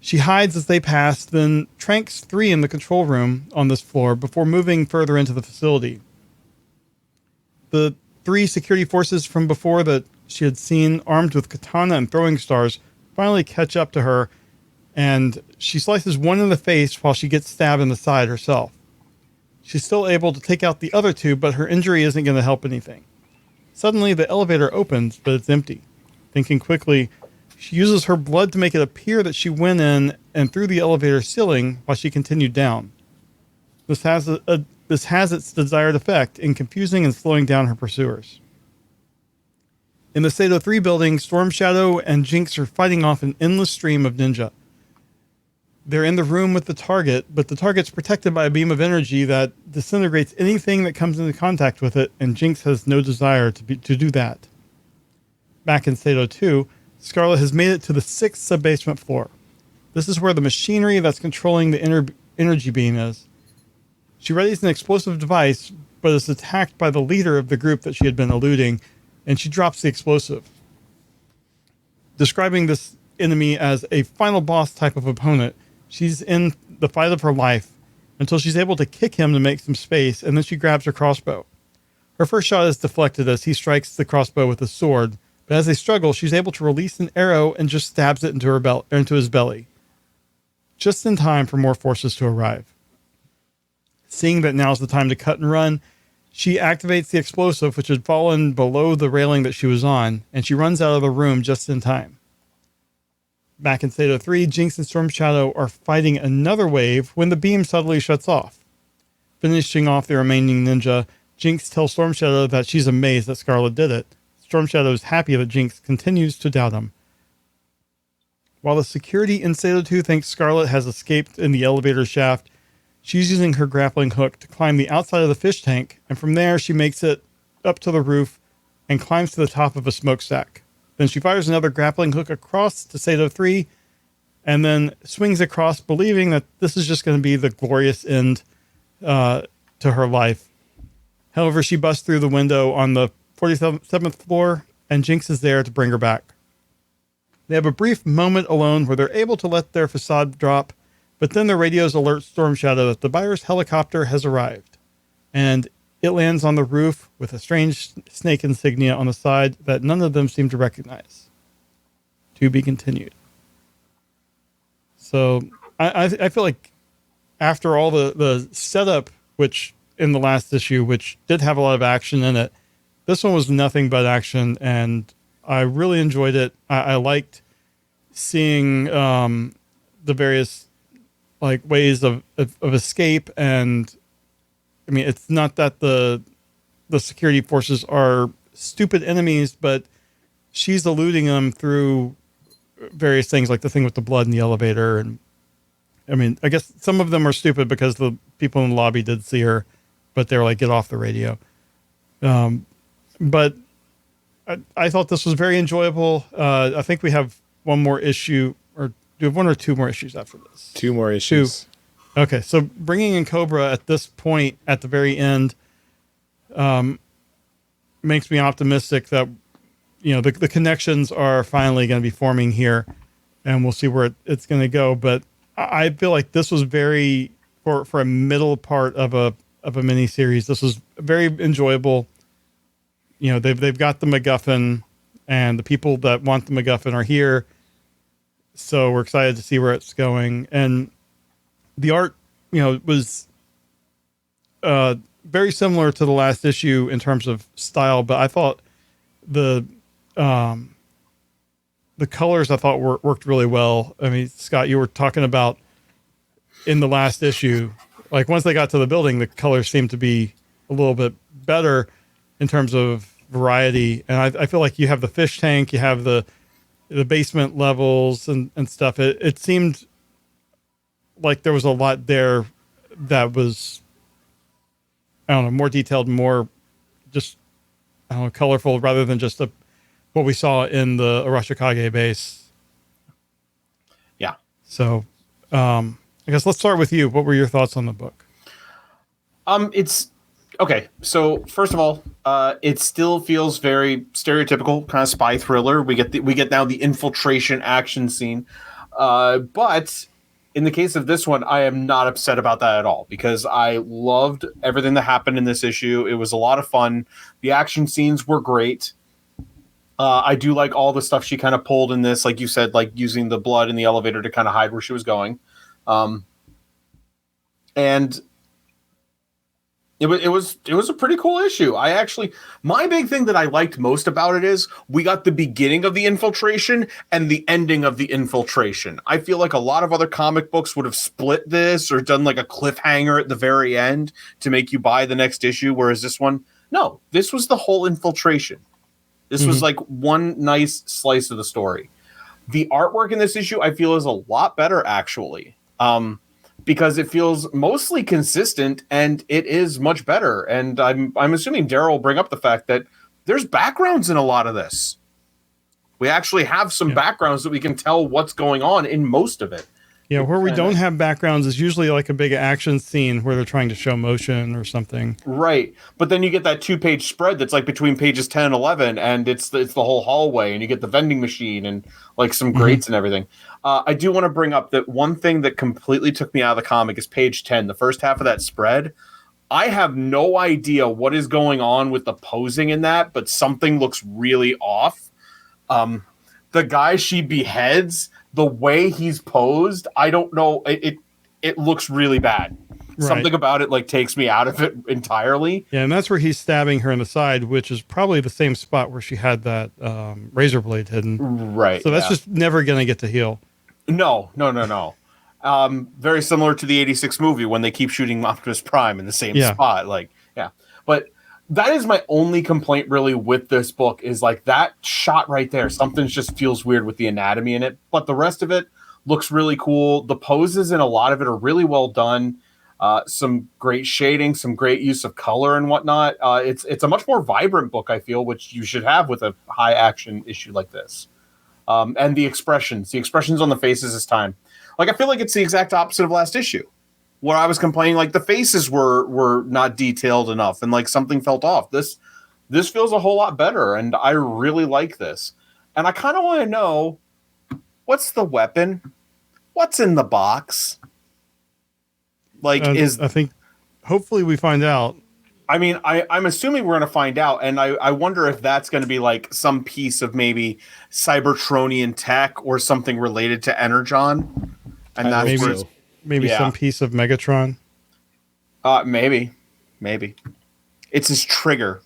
She hides as they pass, then tranks 3 in the control room on this floor before moving further into the facility. The 3 security forces from before that she had seen, armed with katana and throwing stars, finally catch up to her, and she slices one in the face while she gets stabbed in the side herself. She's still able to take out the other 2, but her injury isn't going to help anything. Suddenly, the elevator opens, but it's empty. Thinking quickly, she uses her blood to make it appear that she went in and through the elevator ceiling while she continued down. This has its desired effect in confusing and slowing down her pursuers. In the Sato 3 building, Storm Shadow and Jinx are fighting off an endless stream of ninja. They're in the room with the target, but the target's protected by a beam of energy that disintegrates anything that comes into contact with it, and Jinx has no desire to do that. Back in Sato 2, Scarlett has made it to the 6th sub-basement floor. This is where the machinery that's controlling the energy beam is. She readies an explosive device, but is attacked by the leader of the group that she had been eluding, and she drops the explosive. Describing this enemy as a final boss type of opponent, she's in the fight of her life until she's able to kick him to make some space, and then she grabs her crossbow. Her first shot is deflected as he strikes the crossbow with his sword, but as they struggle, she's able to release an arrow and just stabs it into his belly, just in time for more forces to arrive. Seeing that now's the time to cut and run, she activates the explosive, which had fallen below the railing that she was on, and she runs out of the room just in time. Back in State 3, Jinx and Storm Shadow are fighting another wave when the beam suddenly shuts off. Finishing off the remaining ninja, Jinx tells Storm Shadow that she's amazed that Scarlett did it. Storm Shadow is happy that Jinx continues to doubt him. While the security in State 2 thinks Scarlett has escaped in the elevator shaft, she's using her grappling hook to climb the outside of the fish tank, and from there she makes it up to the roof and climbs to the top of a smokestack. Then she fires another grappling hook across to State 3, and then swings across, believing that this is just going to be the glorious end to her life. However, she busts through the window on the 47th floor, and Jinx is there to bring her back. They have a brief moment alone where they're able to let their facade drop, but then the radios alert Storm Shadow that the buyer's helicopter has arrived, and it lands on the roof with a strange snake insignia on the side that none of them seem to recognize. To be continued. So I feel like after all the setup, which in the last issue, which did have a lot of action in it, this one was nothing but action, and I really enjoyed it. I liked seeing the various like ways of escape, and I mean, it's not that the security forces are stupid enemies, but she's eluding them through various things, like the thing with the blood in the elevator. And I mean, I guess some of them are stupid because the people in the lobby did see her, but they were like, get off the radio. But I thought this was very enjoyable. I think we have one more issue, or do we have one or two more issues after this? Two more issues. Okay, so bringing in Cobra at this point, at the very end, makes me optimistic that, you know, the connections are finally going to be forming here, and we'll see where it's going to go. But I feel like this was very, for a middle part of a mini series, this was very enjoyable. You know, they've got the MacGuffin, and the people that want the MacGuffin are here, so we're excited to see where it's going. And the art, you know, was very similar to the last issue in terms of style, but I thought the colors I thought worked really well. I mean, Scott, you were talking about in the last issue, like once they got to the building, the colors seemed to be a little bit better in terms of variety. And I feel like you have the fish tank, you have the basement levels and stuff. It seemed like there was a lot there that was, I don't know, more detailed, more just, I don't know, colorful, rather than just what we saw in the Arashikage base. Yeah. So, I guess let's start with you. What were your thoughts on the book? It's okay. So first of all, it still feels very stereotypical kind of spy thriller. We get now the infiltration action scene, but in the case of this one, I am not upset about that at all, because I loved everything that happened in this issue. It was a lot of fun. The action scenes were great. I do like all the stuff she kind of pulled in this, like you said, like using the blood in the elevator to kind of hide where she was going. And it was a pretty cool issue. My big thing that I liked most about it is we got the beginning of the infiltration and the ending of the infiltration. I feel like a lot of other comic books would have split this or done like a cliffhanger at the very end to make you buy the next issue. Whereas this one, no, this was the whole infiltration. This was like one nice slice of the story. The artwork in this issue, I feel, is a lot better, actually. Because it feels mostly consistent, and it is much better. And I'm assuming Daryl will bring up the fact that there's backgrounds in a lot of this. We actually have some backgrounds that we can tell what's going on in most of it. Yeah, where we don't have backgrounds is usually like a big action scene where they're trying to show motion or something. Right. But then you get that 2-page spread that's like between pages 10 and 11, and it's the whole hallway, and you get the vending machine and like some grates and everything. I do want to bring up that one thing that completely took me out of the comic is page 10, the first half of that spread. I have no idea what is going on with the posing in that, but something looks really off. The guy she beheads, the way he's posed, I don't know. It looks really bad. Right. Something about it like takes me out of it entirely. Yeah, and that's where he's stabbing her in the side, which is probably the same spot where she had that razor blade hidden. Right. So that's just never going to get to heal. No. Very similar to the 86 movie when they keep shooting Optimus Prime in the same spot. Like, yeah. But that is my only complaint really with this book is like that shot right there. Something just feels weird with the anatomy in it. But the rest of it looks really cool. The poses in a lot of it are really well done. Some great shading, some great use of color and whatnot. It's a much more vibrant book, I feel, which you should have with a high action issue like this. And the expressions on the faces this time. Like, I feel like it's the exact opposite of last issue, where I was complaining like the faces were not detailed enough and like something felt off. This feels a whole lot better, and I really like this. And I kind of want to know, what's the weapon? What's in the box? Like, I think hopefully we find out. I mean, I'm assuming we're going to find out, and I wonder if that's going to be like some piece of maybe Cybertronian tech or something related to Energon. And that's maybe some piece of Megatron. Maybe. It's his trigger.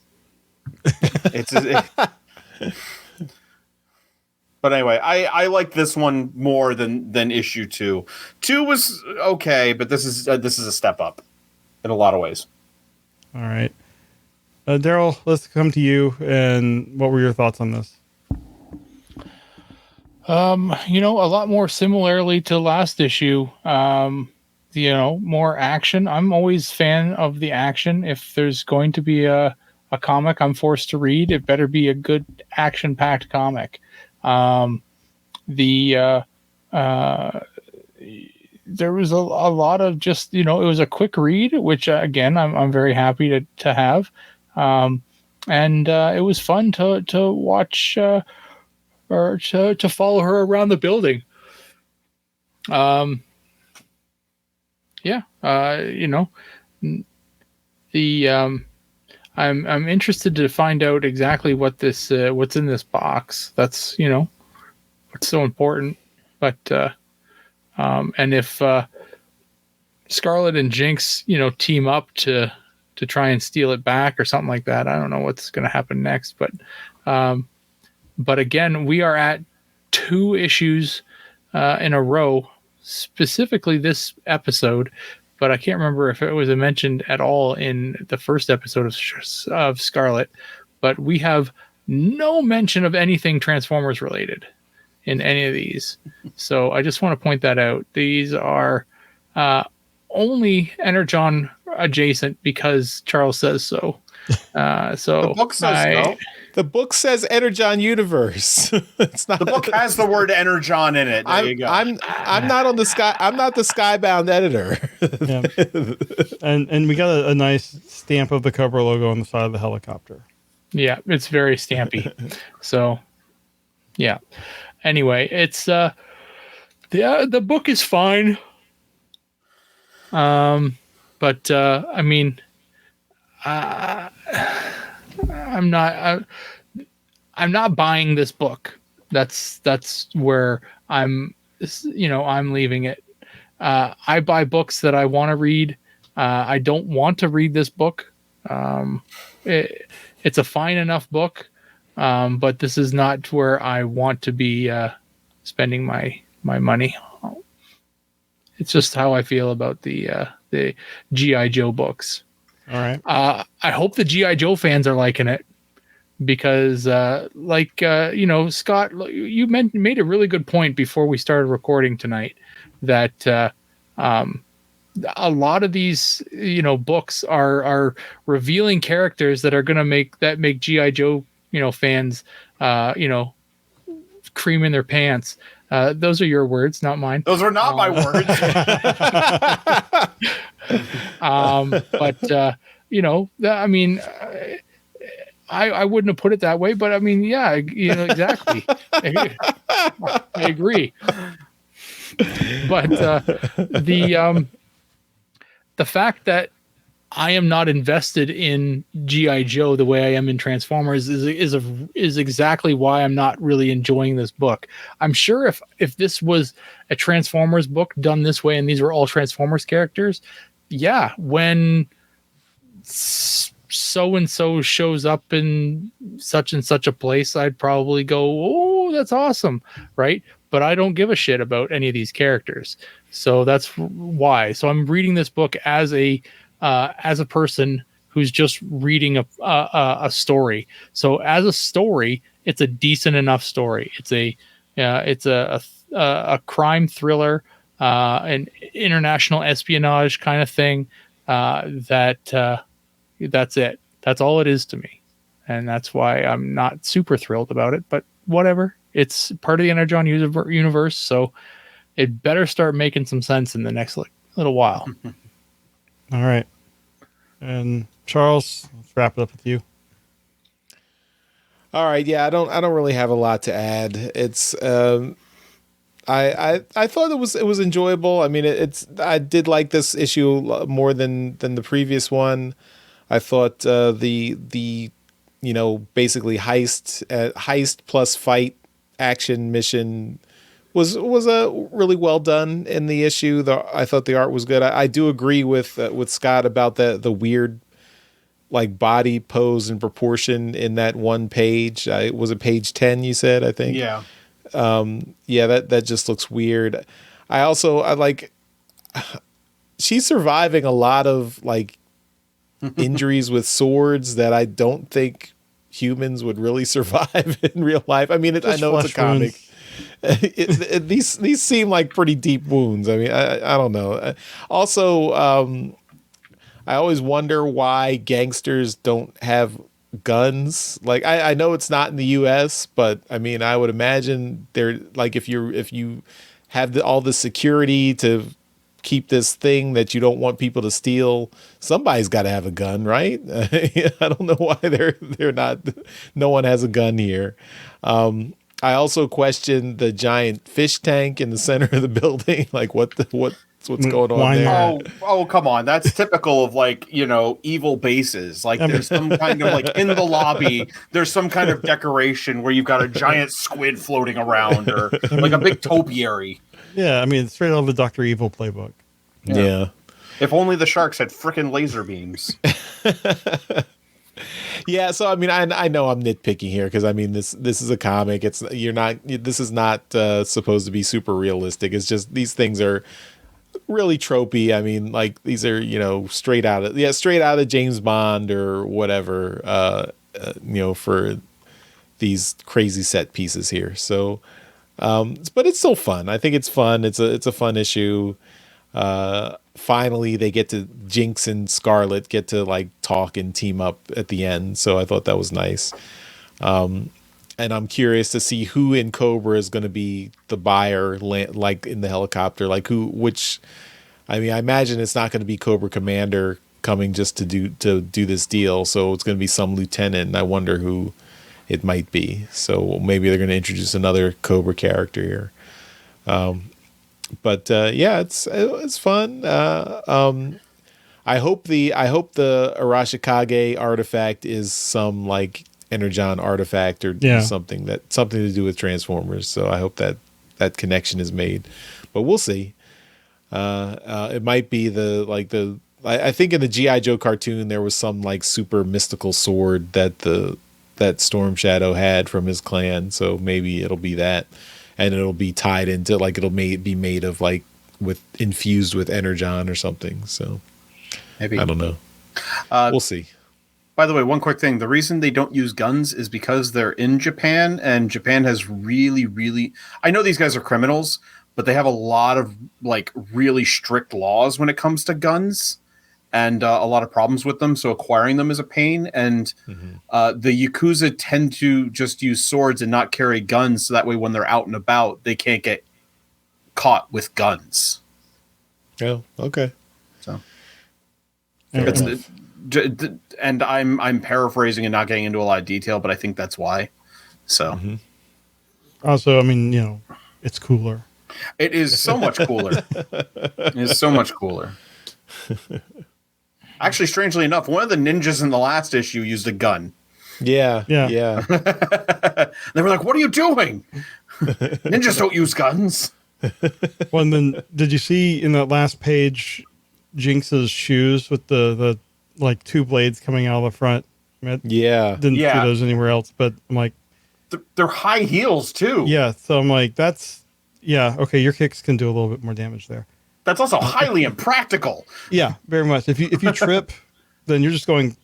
But anyway, I like this one more than issue 2. 2 was okay, but this is a step up in a lot of ways. All right, Daryl, let's come to you. And what were your thoughts on this? A lot more similarly to last issue. More action. I'm always fan of the action. If there's going to be a comic I'm forced to read, it better be a good action-packed comic. There was a lot of just, it was a quick read, which again, I'm very happy to have. And it was fun to watch, or to follow her around the building. I'm interested to find out exactly what's in this box. That's, what's so important. But, and if, Scarlett and Jinx, team up to try and steal it back or something like that, I don't know what's going to happen next, but again, we are at 2 issues in a row, specifically this episode, but I can't remember if it was mentioned at all in the first episode of Scarlett, but we have no mention of anything Transformers related in any of these. So I just want to point that out. These are only Energon adjacent because Charles says so. So the book says so. The book says Energon Universe. It's not. The book has the word Energon in it. There you go. I'm not on the sky. I'm not the Skybound editor. Yeah. And we got a nice stamp of the Cobra logo on the side of the helicopter. Yeah, it's very stampy. So, yeah. Anyway, it's the book is fine. But I mean, I'm not buying this book. That's where I'm leaving it. I buy books that I want to read. I don't want to read this book. It's a fine enough book, but this is not where I want to be spending my money. It's just how I feel about the G.I. Joe books. All right. I hope the G.I. Joe fans are liking it because, Scott, you made a really good point before we started recording tonight that a lot of these, books are revealing characters that are going to make G.I. Joe, fans, cream in their pants. Those are your words, not mine. Those are not my words. But I mean, I wouldn't have put it that way, but I mean, yeah, exactly. I agree. But the fact that I am not invested in G.I. Joe the way I am in Transformers is exactly why I'm not really enjoying this book. I'm sure if this was a Transformers book done this way and these were all Transformers characters, yeah, when so and so shows up in such and such a place, I'd probably go, "Oh, that's awesome," right? But I don't give a shit about any of these characters, so that's why. So I'm reading this book as a person who's just reading a story. So as a story, it's a decent enough story. It's a crime thriller, an international espionage kind of thing. That's it. That's all it is to me, and that's why I'm not super thrilled about it. But whatever. It's part of the Energon universe, so it better start making some sense in the next little while. All right. And Charles, let's wrap it up with you. All right, yeah, I don't really have a lot to add. It's I thought it was enjoyable. I mean, I did like this issue more than the previous one. I thought the basically heist plus fight action mission was a really well done in the issue. I thought the art was good. I do agree with Scott about the weird like body pose and proportion in that one page. Was it page 10 you said, I think? Yeah. Yeah, that just looks weird. I like she's surviving a lot of like injuries with swords that I don't think humans would really survive in real life. I mean, I know it's a comic. These seem like pretty deep wounds. I mean, I don't know. Also, I always wonder why gangsters don't have guns. Like, I know it's not in the U.S., but I mean, I would imagine they're like if you have all the security to keep this thing that you don't want people to steal, somebody's got to have a gun, right? I don't know why they're not. No one has a gun here. I also question the giant fish tank in the center of the building. Like, what's going on there? Oh, come on. That's typical of like, evil bases. Like there's some kind of like in the lobby, there's some kind of decoration where you've got a giant squid floating around or like a big topiary. Yeah, I mean, it's straight out of the Dr. Evil playbook. Yeah. If only the sharks had frickin' laser beams. Yeah, so I mean, I know I'm nitpicking here because I mean this is a comic. This is not supposed to be super realistic. It's just these things are really tropey. I mean, like these are straight out of James Bond or whatever. For these crazy set pieces here. So, but it's still fun. I think it's fun. It's a fun issue. Finally they get to Jinx and Scarlett get to like talk and team up at the end. So I thought that was nice. And I'm curious to see who in Cobra is going to be the buyer, like in the helicopter, like I imagine it's not going to be Cobra Commander coming just to do this deal. So it's going to be some lieutenant. And I wonder who it might be. So maybe they're going to introduce another Cobra character here. But yeah, it's fun. I hope the Arashikage artifact is some like Energon artifact or something to do with Transformers. So I hope that connection is made, but we'll see. It might be I think in the G.I. Joe cartoon there was some like super mystical sword that Storm Shadow had from his clan. So maybe it'll be that. And it'll be tied into like be made of like infused with Energon or something. So maybe I don't know. We'll see. By the way, one quick thing: the reason they don't use guns is because they're in Japan, and Japan has really, really. I know these guys are criminals, but they have a lot of like really strict laws when it comes to guns. and a lot of problems with them, so acquiring them is a pain. And the Yakuza tend to just use swords and not carry guns, so that way when they're out and about, they can't get caught with guns. Oh, okay. So, Fair and I'm paraphrasing and not getting into a lot of detail, but I think that's why. So, Also, I mean, you know, it's cooler. it is so much cooler. It is so much cooler. Actually, strangely enough, one of the ninjas in the last issue used a gun. Yeah. They were like, "What are you doing? Ninjas don't use guns." Well, and then did you see in that last page Jinx's shoes with the like two blades coming out of the front? I mean, Yeah. didn't see those anywhere else, but I'm like, They're high heels too. yeah. So I'm like, okay. Your kicks can do a little bit more damage there. That's also highly impractical. Yeah, very much. If you trip, then you're just going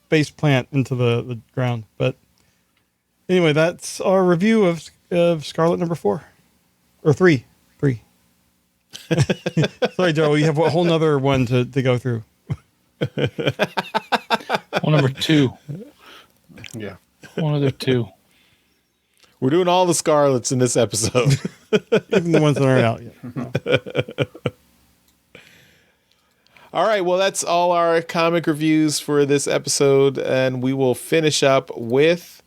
face plant into the ground. But anyway, that's our review of Scarlett number 4 or 3. Sorry, Joe, we have a whole nother one to go through. Well, number 2. Yeah. One other 2. We're doing all the Scarlets in this episode. Even the ones that aren't out yet. All right, well, that's all our comic reviews for this episode, and we will finish up with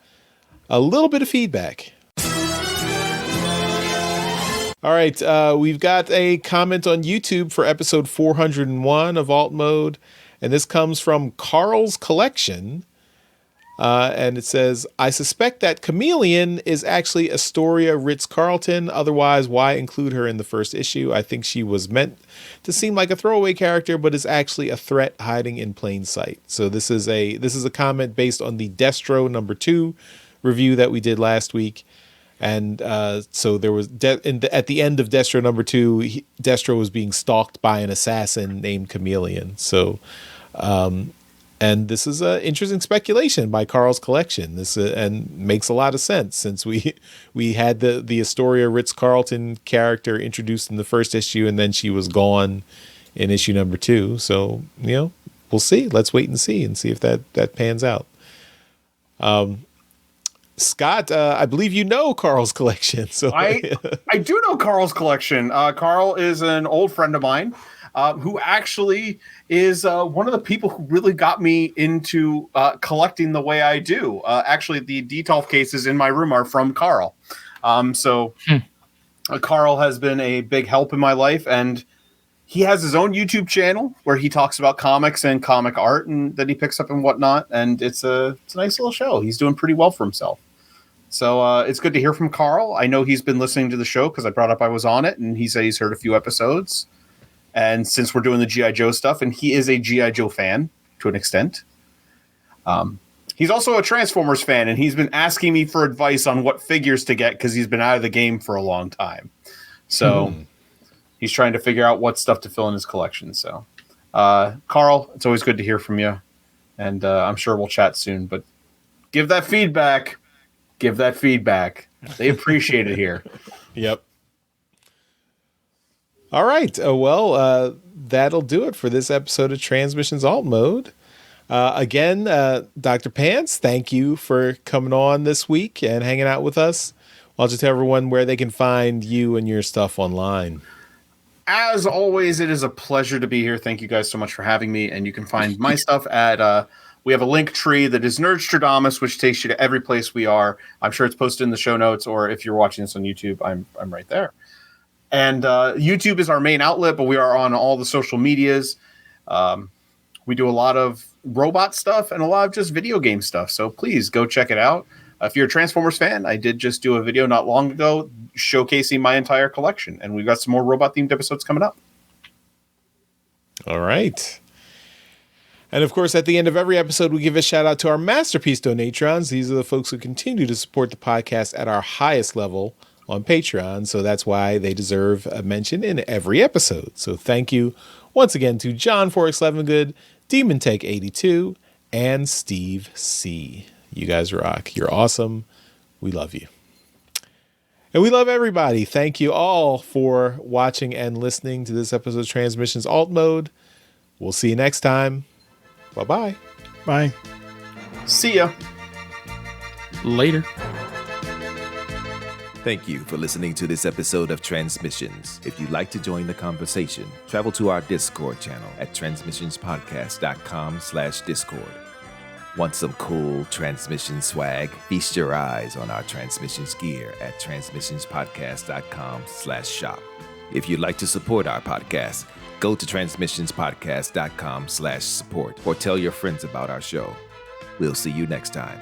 a little bit of feedback. All right, we've got a comment on YouTube for episode 401 of Alt Mode, and this comes from Carl's Collection. And it says, I suspect that Chameleon is actually Astoria Ritz-Carlton. Otherwise, why include her in the first issue? I think she was meant to seem like a throwaway character, but is actually a threat hiding in plain sight. So this is a comment based on the Destro number 2 review that we did last week. And so there was at the end of Destro number 2, Destro was being stalked by an assassin named Chameleon. So and this is an interesting speculation by Carl's Collection. This and makes a lot of sense since we had the Astoria Ritz-Carlton character introduced in the first issue, and then she was gone in issue number 2. So we'll see. Let's wait and see if that pans out. Scott, I believe you know Carl's Collection. So I do know Carl's Collection. Carl is an old friend of mine. Who actually is one of the people who really got me into collecting the way I do. Actually, the Detolf cases in my room are from Carl. Carl has been a big help in my life, and he has his own YouTube channel where he talks about comics and comic art and that he picks up and whatnot, and it's a nice little show. He's doing pretty well for himself. So it's good to hear from Carl. I know he's been listening to the show because I brought up I was on it, and he said he's heard a few episodes. And since we're doing the G.I. Joe stuff, and he is a G.I. Joe fan to an extent, he's also a Transformers fan, and he's been asking me for advice on what figures to get because he's been out of the game for a long time. So he's trying to figure out what stuff to fill in his collection. So, Carl, it's always good to hear from you, and I'm sure we'll chat soon. But give that feedback. Give that feedback. They appreciate it here. Yep. All right. That'll do it for this episode of Transmissions Alt Mode. Again, Dr. Pants, thank you for coming on this week and hanging out with us. Why don't you tell everyone where they can find you and your stuff online? As always, it is a pleasure to be here. Thank you guys so much for having me. And you can find my stuff at we have a link tree that is Nerdstradamus, which takes you to every place we are. I'm sure it's posted in the show notes, or if you're watching this on YouTube, I'm right there. And YouTube is our main outlet, but we are on all the social medias. We do a lot of robot stuff and a lot of just video game stuff. So please go check it out. If you're a Transformers fan, I did just do a video not long ago showcasing my entire collection. And we've got some more robot-themed episodes coming up. All right. And of course, at the end of every episode, we give a shout out to our Masterpiece Donatrons. These are the folks who continue to support the podcast at our highest level on Patreon, so that's why they deserve a mention in every episode. So thank you once again to John Forex Levengood, Demon Take 82, and Steve C. You guys rock. You're awesome. We love you. And we love everybody. Thank you all for watching and listening to this episode of Transmissions Alt Mode. We'll see you next time. Bye-bye. Bye. See ya. Later. Thank you for listening to this episode of Transmissions. If you'd like to join the conversation, travel to our Discord channel at transmissionspodcast.com/Discord. Want some cool transmission swag? Feast your eyes on our transmissions gear at transmissionspodcast.com/shop. If you'd like to support our podcast, go to transmissionspodcast.com/support or tell your friends about our show. We'll see you next time.